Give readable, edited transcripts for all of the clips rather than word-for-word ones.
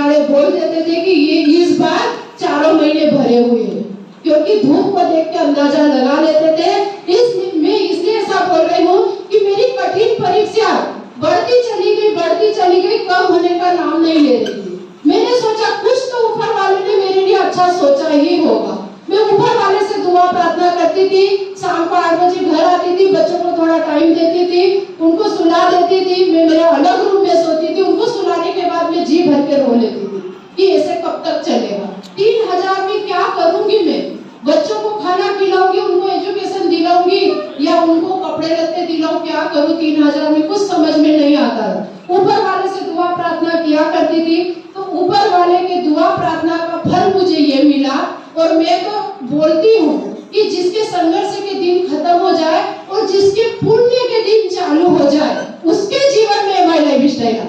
वाले बोल देते थे कि ये इस बार 4 महीने भरे हुए हैं, क्योंकि धूप को देख के अंदाजा लगा लेते थे। मैं इसलिए ऐसा बोल रही हूँ कि मेरी कठिन परीक्षा बढ़ती चली गई, कम होने का नाम नहीं ले रही थी। मैंने सोचा कुछ तो ऊपर वाले ने मेरे लिए अच्छा सोचा ही होगा। मैं ऊपर वाले से दुआ प्रार्थना करती थी, शाम को 8 बजे घर आती थी, बच्चों को थोड़ा टाइम देती थी, उनको सुला देती थी। मैं मेरे अलग रूम में सोती थी। उनको सुलाने के बाद मैं जी भर के रो लेती थी कि ऐसे कब तक चलेगा। 3000 में क्या करूंगी मैं? बच्चों को खाना खिलाऊंगी, उनको एजुकेशन दिलाऊंगी या उनको कपड़े लत्ते दिलाऊं? क्या करूं 3000 में? कुछ समझ में नहीं आता था। ऊपर वाले से दुआ प्रार्थना किया करती थी, तो ऊपर वाले के दुआ प्रार्थना का फल मुझे ये मिला। और मैं तो बोलती हूँ कि जिसके संघर्ष के दिन खत्म हो जाए और जिसके पुण्य के दिन चालू हो जाए, उसके जीवन में माय लाइफ स्टाइल।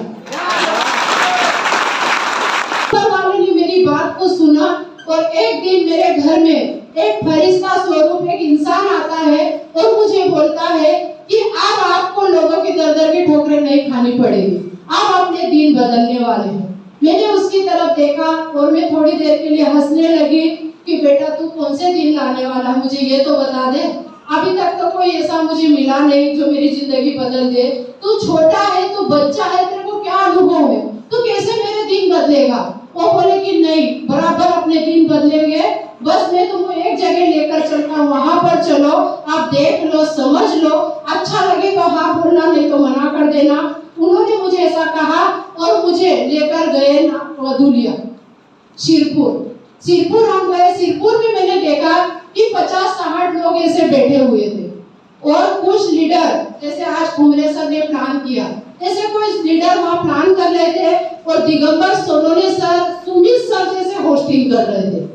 ऊपर वाले ने मेरी बात को सुना और एक दिन मेरे घर में एक फरिश्ता स्वरूप एक इंसान आता है और मुझे बोलता है कि अब आपको लोगों की दर-दर की ठोकरें नहीं खानी पड़ेगी, आप अपने दिन बदलने वाले हैं। मैंने उसकी तरफ देखा और मैं थोड़ी देर के लिए हंसने लगी कि बेटा तू कौन से दिन लाने वाला, मुझे ये तो बता दे। अभी तक तो कोई ऐसा मुझे मिला नहीं जो मेरी जिंदगी बदल दे। तू छोटा है, तू बच्चा है, तेरे को क्या अनुभव है, तू कैसे मेरे दिन बदलेगा? वो बोले कि नहीं, बराबर अपने दिन बदलेंगे, बस मैं तुमको एक जगह लेकर चलता हूँ, वहां पर चलो, आप देख लो, समझ लो, अच्छा लगे तो हाँ बोलना, नहीं तो मना कर देना। उन्होंने मुझे ऐसा कहा और मुझे लेकर गए ना धुलिया, सिरपुर हम गए। सिरपुर में मैंने देखा कि 50-60 लोग ऐसे बैठे हुए थे और कुछ लीडर, जैसे आज कुमरे सर ने प्लान किया, ऐसे कुछ लीडर वहाँ प्लान कर रहे थे और दिगंबर सोनोने सर, सुमित सर जैसे होस्टिंग कर रहे थे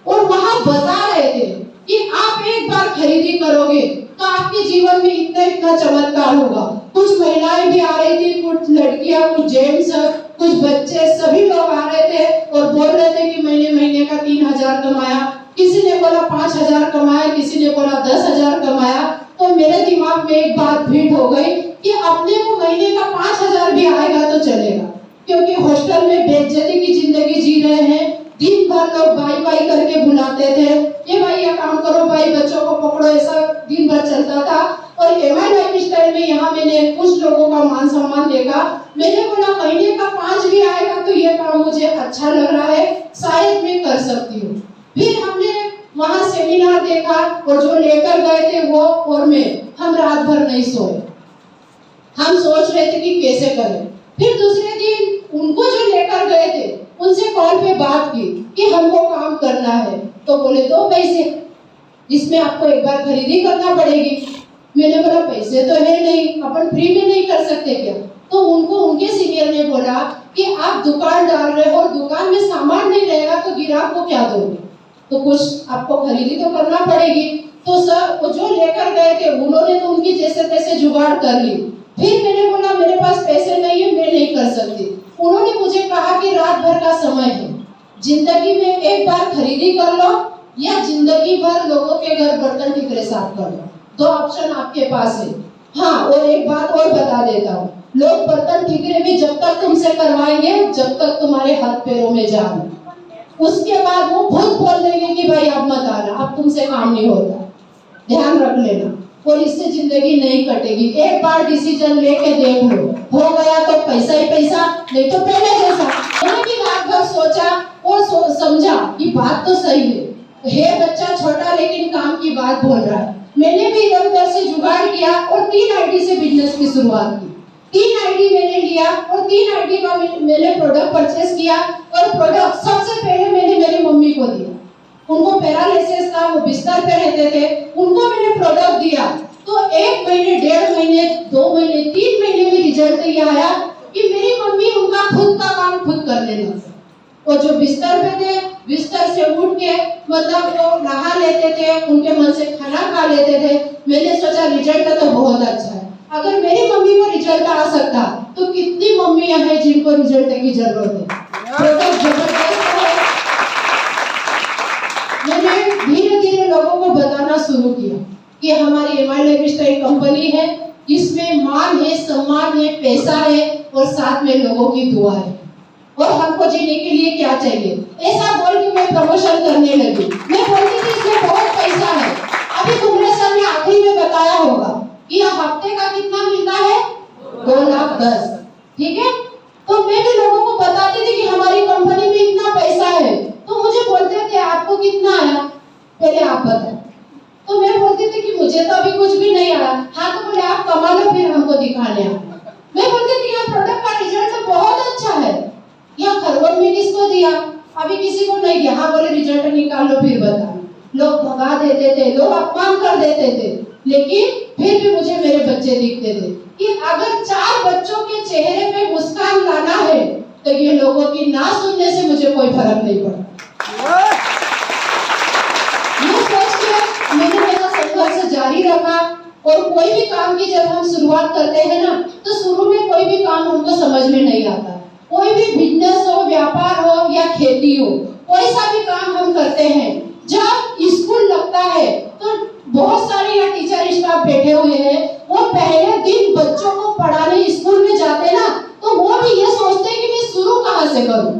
और वहाँ बता रहे थे कि आप एक बार खरीदी करोगे तो आपके जीवन में इतना चमत्कार होगा। कुछ महिलाएं भी आ रही थी, कुछ लड़कियां, कुछ जेंट्स, कुछ बच्चे, सभी लोग आ रहे थे और बोल रहे थे कि मैंने महीने का 3000 कमाया, किसी ने बोला 5000 कमाया, किसी ने बोला 10,000 कमाया। तो मेरे दिमाग में एक बात फिट हो गई कि अपने को महीने का 5000 भी आएगा तो चलेगा, क्योंकि हॉस्टल में बेइज्जती की जिंदगी जी रहे हैं। दिन भर लोग बाई बाई करके बुलाते थे, ये भाई ये काम करो, भाई बच्चों को पकड़ो, ऐसा दिन भर चलता था। और एमआई लाइफ स्टाइल में यहाँ मैंने कुछ लोगों का मान सम्मान देखा। मैंने बोला महीने का 5 भी आएगा तो ये काम मुझे अच्छा लग रहा है, शायद मैं कर सकती हूँ। फिर हमने वहाँ सेमिनार देखा और जो लेकर गए थे वो और मैं, हम रात भर नहीं सोए। हम सोच रहे थे कि कैसे करें। फिर दूसरे दिन उनको जो लेकर गए थे उनसे कॉल पे बात की कि हमको काम करना है, तो बोले 2 पैसे, जिसमें आपको एक बार खरीदी करना पड़ेगी। मैंने बोला पैसे तो है नहीं, अपन फ्री में नहीं कर सकते क्या? तो उनको उनके सीनियर ने बोला कि आप दुकान डाल रहे हो, दुकान में सामान नहीं रहेगा तो ग्राहक को क्या दोगे, तो कुछ आपको खरीदी तो करना पड़ेगी। तो सर वो जो लेकर गए थे उन्होंने तो उनकी जैसे तैसे जुगाड़ कर ली। फिर मैंने बोला मेरे पास पैसे नहीं है, मैं नहीं कर सकती। उन्होंने मुझे कहा कि रात भर का समय है, जिंदगी में एक बार खरीदी कर लो या जिंदगी भर लोगों के घर बर्तन ठिकरे साफ कर लो, 2 ऑप्शन आपके पास है। हाँ, और एक बात और बता देता हूँ, लोग बर्तन ठिकरे भी जब तक तुमसे करवाएंगे जब तक तुम्हारे हाथ पैरों में जान, उसके बाद वो खुद बोल देंगे कि भाई अब मत आना, अब तुमसे काम नहीं होता। ध्यान रख लेना, और इससे जिंदगी नहीं कटेगी। एक बार डिसीजन लेके देख लो, हो गया तो पैसा ही पैसा, नहीं तो पहले जैसा। मैंने भी रात भर सोचा और समझा कि बात तो सही है बच्चा छोटा लेकिन काम की बात बोल रहा है। मैंने भी इधर से जुगाड़ किया और 3 आईडी से बिजनेस की शुरुआत की। 3 आईडी मैंने लिया और 3 आईडी का मैंने प्रोडक्ट परचेस किया और प्रोडक्ट सबसे पहले मैंने मेरी मम्मी को दिया। उनको पैरालिसिस था, वो बिस्तर पे रहते थे, उनको मैंने प्रोडक्ट दिया। तो 1 महीने, 1.5 महीने, 2 महीने, 3 महीने में रिजल्ट ये आया कि मेरी मम्मी उनका खुद का काम खुद करने लगी। और जो बिस्तर पे थे, बिस्तर से उठ के मतलब वो नहा लेते थे, उनके मन से खाना खा लेते थे। मैंने सोचा रिजल्ट तो बहुत अच्छा है, अगर मेरी मम्मी को रिजल्ट आ सकता तो कितनी मम्मियां हैं जिनको रिजल्ट की जरूरत है। प्रोडक्ट जबरदस्त है। मैंने धीरे धीरे लोगों को बताना शुरू किया कि हमारी एमआई लाइफ स्टाइल कंपनी है, इसमें मान है, सम्मान है, पैसा है और साथ में लोगों की दुआ है। और हमको जीने के लिए क्या चाहिए, ऐसा बोल के मैं प्रमोशन करने लगी। मैं बोलती थी इसमें बहुत पैसा है। अभी कुमरे सर ने आखिरी में बताया होगा कि हफ्ते का कितना मिलता है, 2,10,000, ठीक है। तो मैं भी लोगों को बताती थी कि हमारी कंपनी में इतना पैसा है। तो मुझे बोलते थे आपको कितना आया, पहले आप बताओ। तो मैं बोलती थी कि मुझे तो अभी कुछ भी नहीं आया। हाँ, तो बोले आप कमा लो फिर हमको दिखाने आओ। मैं बोलती थी यहाँ प्रोडक्ट का रिजल्ट तो बहुत अच्छा है, यहाँ खरगोन में किसको दिया, अभी किसी को नहीं दिया। हाँ, बोले रिजल्ट निकाल लो फिर बता। लोग भगा देते थे, लोग अपमान कर देते थे, लेकिन फिर भी मुझे मेरे बच्चे दिखते थे कि अगर 4 बच्चों के चेहरे पे मुस्कान लाना है तो ये लोगों की ना सुनने से मुझे कोई फर्क नहीं पड़ा। ये सोच के मैंने मेरा संघर्ष जारी रखा। और कोई भी काम की जब हम शुरुआत करते हैं ना, तो शुरू में कोई भी काम हमको समझ में नहीं आता। कोई भी बिजनेस हो, व्यापार हो या खेती हो, कोई सा भी काम हम करते हैं, जब स्कूल लगता है तो बहुत सारे यहाँ टीचर स्टाफ बैठे हुए हैं, वो पहले दिन बच्चों को पढ़ाने स्कूल में जाते ना, तो वो भी ये सोचते हैं कि मैं शुरू कहाँ से करूं।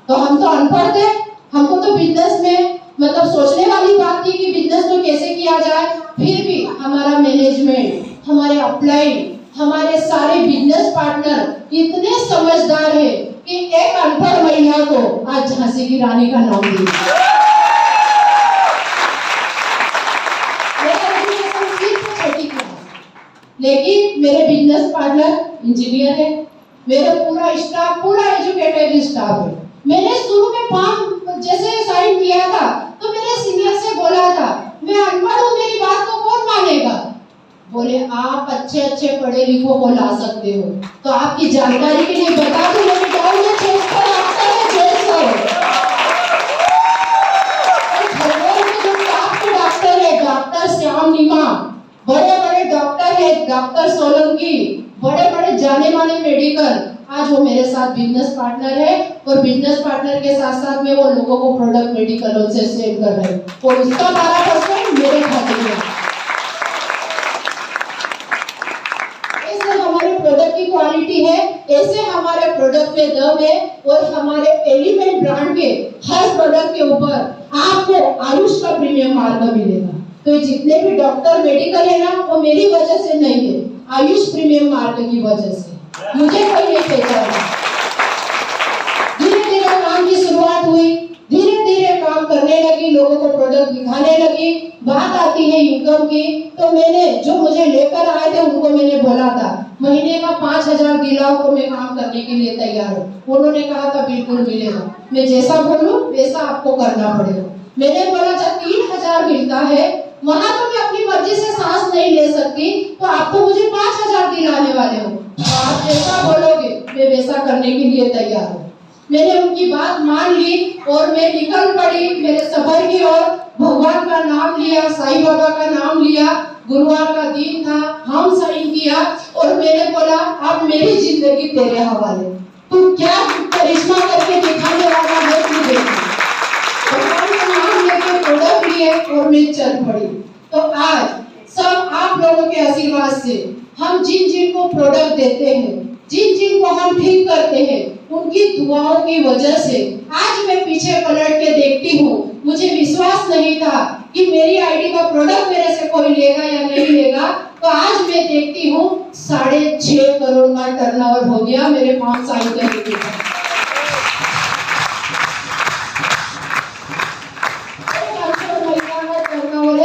तो हम तो अनपढ़ थे, हमको तो बिजनेस में मतलब सोचने वाली बात थी कि बिजनेस को कैसे किया जाए। फिर भी हमारा मैनेजमेंट, हमारे अपलाइन, हमारे सारे बिजनेस पार्टनर इतने समझदार है कि एक अनपढ़ महिला को आज झांसी की रानी का नाम दिया। लेकिन मेरे बिजनेस पार्टनर इंजीनियर है, मेरा पूरा स्टाफ पूरा एजुकेटेड स्टाफ है। मैंने शुरू में फॉर्म जैसे साइन किया था तो मेरे सीनियर से बोला था मैं अनपढ़ हूँ, मेरी बात को कौन मानेगा। बोले आप अच्छे अच्छे पढ़े लिखों को ला सकते हो। तो आपकी जानकारी के लिए बता दूं, मेरे गाँव में 600 डॉक्टर है, 600। जो टॉप के डॉक्टर है, डॉक्टर श्याम नीमा, बड़े बड़े डॉक्टर है, डॉक्टर सोलंकी, बड़े बड़े जाने माने मेडिकल, आज वो मेरे साथ बिजनेस पार्टनर है। और बिजनेस पार्टनर के साथ साथ में वो लोगों को प्रोडक्ट मेडिकल से सेल कर रहे हैं और उसका 12% मेरे खाते में। ऐसे हमारे प्रोडक्ट की क्वालिटी है, ऐसे हमारे प्रोडक्ट में दम है। और हमारे एलिमेंट ब्रांड के हर प्रोडक्ट के ऊपर आपको आयुष का प्रीमियम मार्क मिलेगा। तो जितने भी डॉक्टर मेडिकल है ना, वो मेरी वजह से नहीं है, आयुष प्रीमियम मार्क की वजह से। मुझे कोई नहीं पहचाना। धीरे धीरे काम की शुरुआत हुई, धीरे धीरे काम करने लगी, लोगों को प्रोडक्ट दिखाने लगी। बात आती है इनकम की, तो मैंने जो मुझे लेकर आए थे उनको मैंने बोला था महीने का 5,000 दिलाओ तो मैं काम करने के लिए तैयार हूँ। उन्होंने कहा था बिल्कुल मिलेगा, मैं जैसा बोलूं वैसा आपको करना पड़ेगा। मैंने बोला जब 3,000 मिलता है वहां तो मैं अपनी मर्जी से सांस नहीं ले सकती, तो आप तो मुझे 5,000 दिलाने वाले हो, तो आप जैसा बोलोगे मैं वैसा करने के लिए तैयार हूँ। मैंने उनकी बात मान ली और मैं निकल पड़ी मेरे सफर की ओर। भगवान का नाम लिया, साईं बाबा का नाम लिया। गुरुवार का दिन था, हम साइन किया और मैंने बोला अब मेरी जिंदगी तेरे हवाले, तू क्या करिश्मा करके दिखाने वाला है तू देख। भगवान का नाम लेके प्रोडक्ट लिए और मैं चल पड़ी। तो आज सब आप लोगों के आशीर्वाद से हम जिन जिन को प्रोडक्ट देते हैं, जिन जिन को हम ठीक करते हैं, उनकी दुआओं की वजह से आज मैं पीछे पलट के देखती हूँ। मुझे विश्वास नहीं था कि मेरी आईडी का प्रोडक्ट मेरे से कोई लेगा या नहीं लेगा, तो आज मैं देखती हूँ 6.5 करोड़ का टर्नओवर हो गया मेरे 5 साल के बाद।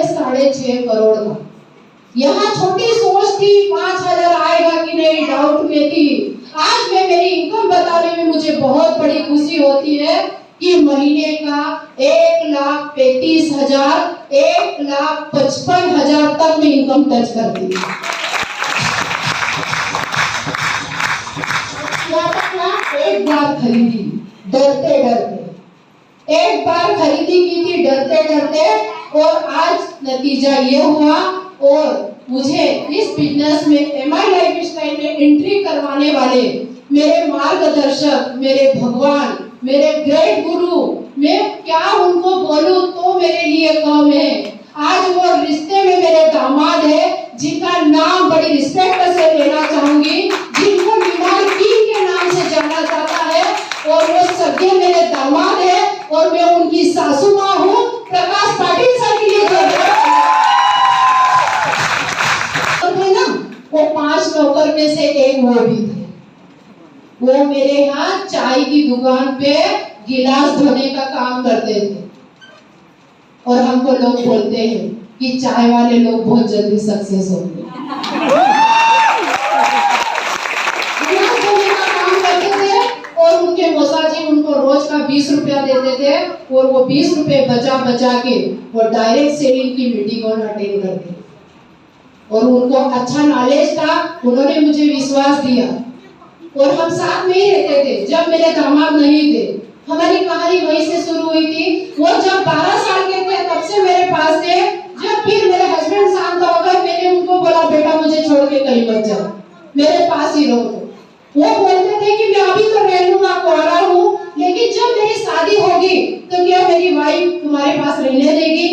6.5 करोड़ का। यहाँ छोटी सोच थी 5,000 आएगा कि नहीं, डाउट में थी। आज में मेरी इनकम बताने में मुझे बहुत बड़ी खुशी होती है कि महीने का 1,35,000, 1,55,000 तक में इनकम टच करती है। एक बार खरीदी डरते डरते, एक बार खरीदी की थी डरते डरते, और आज नतीजा ये हुआ। और मुझे इस बिजनेस में एमआई लाइफस्टाइल में एंट्री करवाने वाले मेरे मार्गदर्शक, मेरे भगवान, मेरे ग्रेट गुरु, मैं क्या उनको बोलूं तो मेरे लिए कम है। आज वो रिश्ते में मेरे दामाद है जिनका नाम बड़ी रिस्पेक्ट से लेना चाहूंगी, जिनको मीनार किंग के नाम से जाना जाता है। और वो सगे मेरे दामाद है और मैं उनकी सासू माँ हूँ। प्रकाश पाटिल सर के लिए थे ना, वो 5 नौकर में से एक वो भी थे। वो मेरे यहाँ चाय की दुकान पे गिलास धोने का काम करते थे और हमको लोग बोलते हैं कि चाय वाले लोग बहुत जल्दी सक्सेस होंगे। गिलास धोने का काम करते थे और उनके मौसाजी उनको रोज का 20 रुपया देते थे और वो 20 रुपए बचा बचा के वो डायरेक्ट सेलिंग की मीटिंग अटेंड करते और उनको अच्छा नॉलेज था। उन्होंने मुझे विश्वास दिया और हम साथ में ही रहते थे। जब मेरे दामाद नहीं थे, हमारी कहानी वहीं से शुरू हुई थी। वो जब 12 साल के थे तब से मेरे पास थे। जब फिर मेरे हस्बैंड शांत हो गए, मैंने उनको बोला बेटा मुझे छोड़ के कहीं मत जाओ, मेरे पास ही रहो। वो बोलते थे कि मैं अभी तो रह लूंगा, कुंवारा हूँ, लेकिन जब मेरी शादी होगी तो क्या मेरी वाइफ तुम्हारे पास रहने देगी?